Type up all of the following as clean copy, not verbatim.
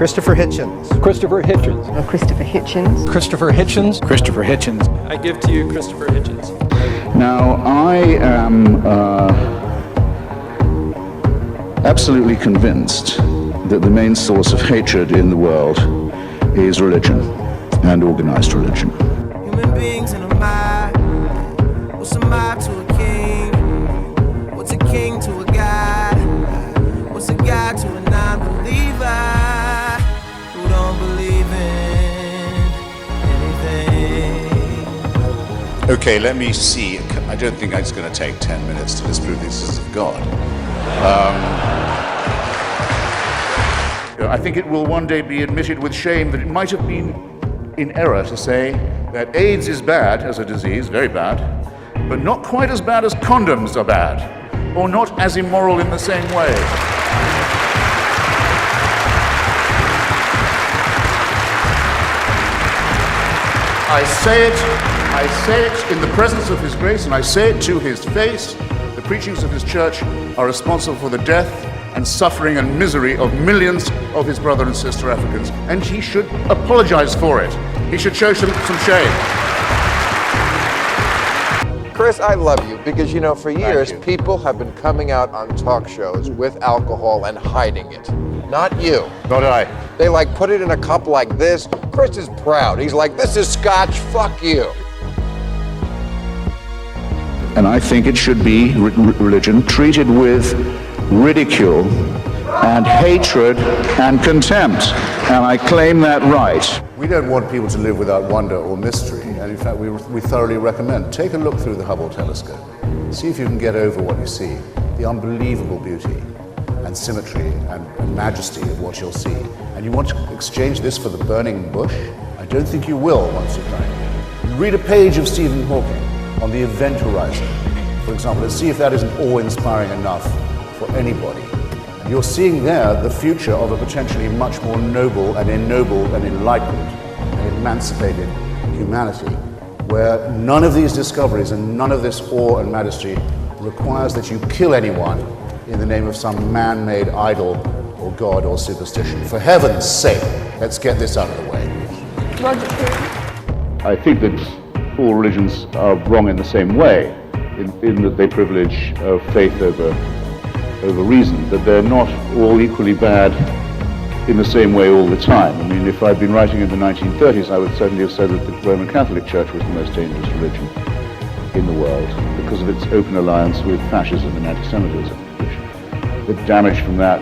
Christopher Hitchens. Christopher Hitchens. Christopher Hitchens. Christopher Hitchens. Christopher Hitchens. I give to you Christopher Hitchens. Now, I am absolutely convinced that the main source of hatred in the world is religion, and organized religion. Human beings in a mob. What's a mob to a king? What's a king to a god? What's a god to a non-believer who don't believe in anything? Okay, let me see. I don't think it's going to take 10 minutes to disprove the existence of God. I think it will one day be admitted with shame that it might have been in error to say that AIDS is bad as a disease, very bad, but not quite as bad as condoms are bad, or not as immoral in the same way. I say it in the presence of His grace, and I say it to His face. The preachings of His church are responsible for the death and suffering and misery of millions of his brother and sister Africans, and he should apologize for it. He should show some shame. Chris, I love you because, for years, people have been coming out on talk shows with alcohol and hiding it. Not you. Not I. They put it in a cup like this. Chris is proud. He's like, this is scotch, fuck you. And I think it should be religion treated with ridicule and hatred and contempt, and I claim that right. We don't want people to live without wonder or mystery, and in fact we thoroughly recommend. Take a look through the Hubble telescope. See if you can get over what you see, the unbelievable beauty and symmetry and majesty of what you'll see. And you want to exchange this for the burning bush? I don't think you will once you've done it. Read a page of Stephen Hawking on the event horizon, for example, and see if that isn't awe-inspiring enough for anybody. And you're seeing there the future of a potentially much more noble and ennobled and enlightened and emancipated humanity, where none of these discoveries and none of this awe and majesty requires that you kill anyone in the name of some man-made idol or god or superstition. For heaven's sake, let's get this out of the way. I think that all religions are wrong in the same way, in that they privilege faith over reason, that they're not all equally bad in the same way all the time. I mean, if I'd been writing in the 1930s, I would certainly have said that the Roman Catholic Church was the most dangerous religion in the world because of its open alliance with fascism and anti-Semitism, which the damage from that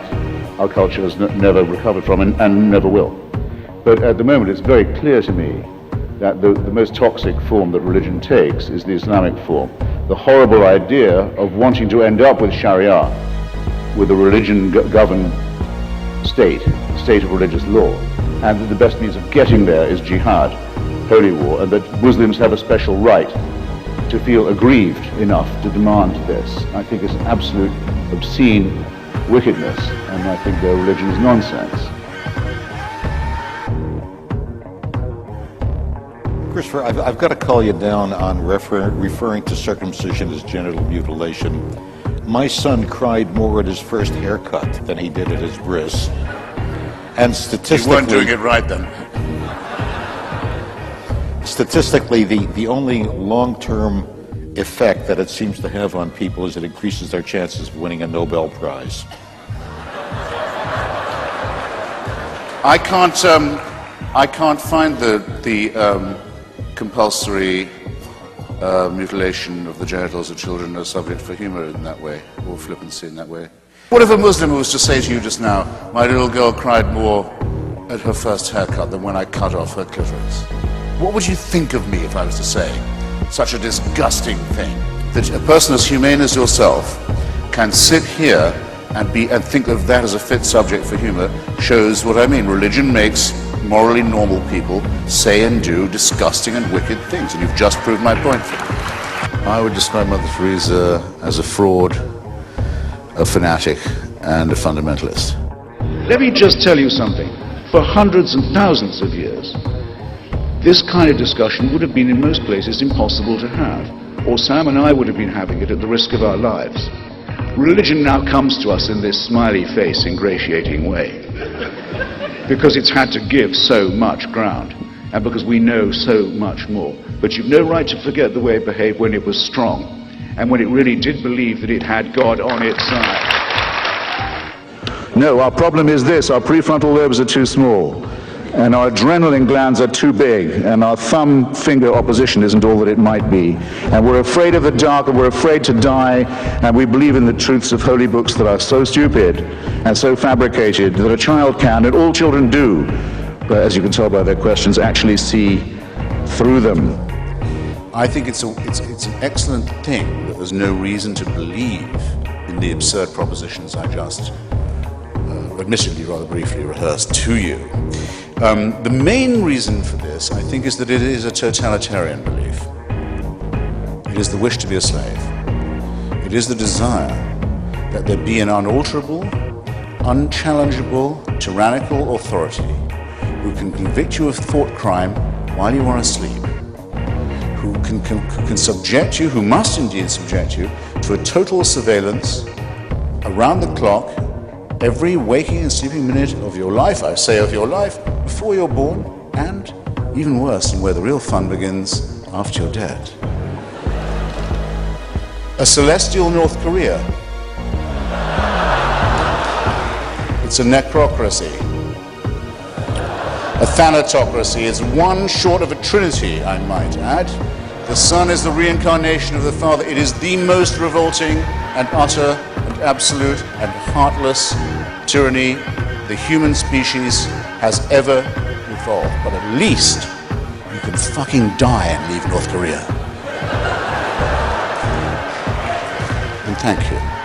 our culture has never recovered from and never will. But at the moment, it's very clear to me that the most toxic form that religion takes is the Islamic form. The horrible idea of wanting to end up with Sharia, with a religion-governed state of religious law, and that the best means of getting there is jihad, holy war, and that Muslims have a special right to feel aggrieved enough to demand this. I think it's absolute obscene wickedness, and I think their religion is nonsense. Christopher, I've got to call you down on referring to circumcision as genital mutilation. My son cried more at his first haircut than he did at his bris. And statistically... You weren't doing it right then. Statistically, the only long-term effect that it seems to have on people is it increases their chances of winning a Nobel Prize. I can't find the compulsory mutilation of the genitals of children as subject for humor in that way, or flippancy in that way. What if a Muslim was to say to you just now, my little girl cried more at her first haircut than when I cut off her clitoris? What would you think of me if I was to say such a disgusting thing? That a person as humane as yourself can sit here and think of that as a fit subject for humor shows what I mean. Religion makes morally normal people say and do disgusting and wicked things, and you've just proved my point. I would describe Mother Teresa as a fraud, a fanatic, and a fundamentalist. Let me just tell you something. For hundreds and thousands of years, this kind of discussion would have been in most places impossible to have, or Sam and I would have been having it at the risk of our lives. Religion now comes to us in this smiley face, ingratiating way. because it's had to give so much ground, and because we know so much more. But you've no right to forget the way it behaved when it was strong, and when it really did believe that it had God on its side. No, our problem is this: our prefrontal lobes are too small, and our adrenaline glands are too big, and our thumb finger opposition isn't all that it might be. And we're afraid of the dark, and we're afraid to die, and we believe in the truths of holy books that are so stupid and so fabricated that a child can, and all children do, but as you can tell by their questions, actually see through them. I think it's an excellent thing that there's no reason to believe in the absurd propositions I just admittedly rather briefly rehearsed to you. The main reason for this, I think, is that it is a totalitarian belief. It is the wish to be a slave. It is the desire that there be an unalterable, unchallengeable, tyrannical authority who can convict you of thought crime while you are asleep, who can subject you, who must indeed subject you, to a total surveillance around the clock, every waking and sleeping minute of your life, I say of your life, before you're born, and even worse, and where the real fun begins, after you're dead. A celestial North Korea. It's a necrocracy. A thanatocracy. It's one short of a trinity, I might add. The Son is the reincarnation of the Father. It is the most revolting and utter and absolute and heartless tyranny the human species has ever evolved. But at least you can fucking die and leave North Korea. And thank you.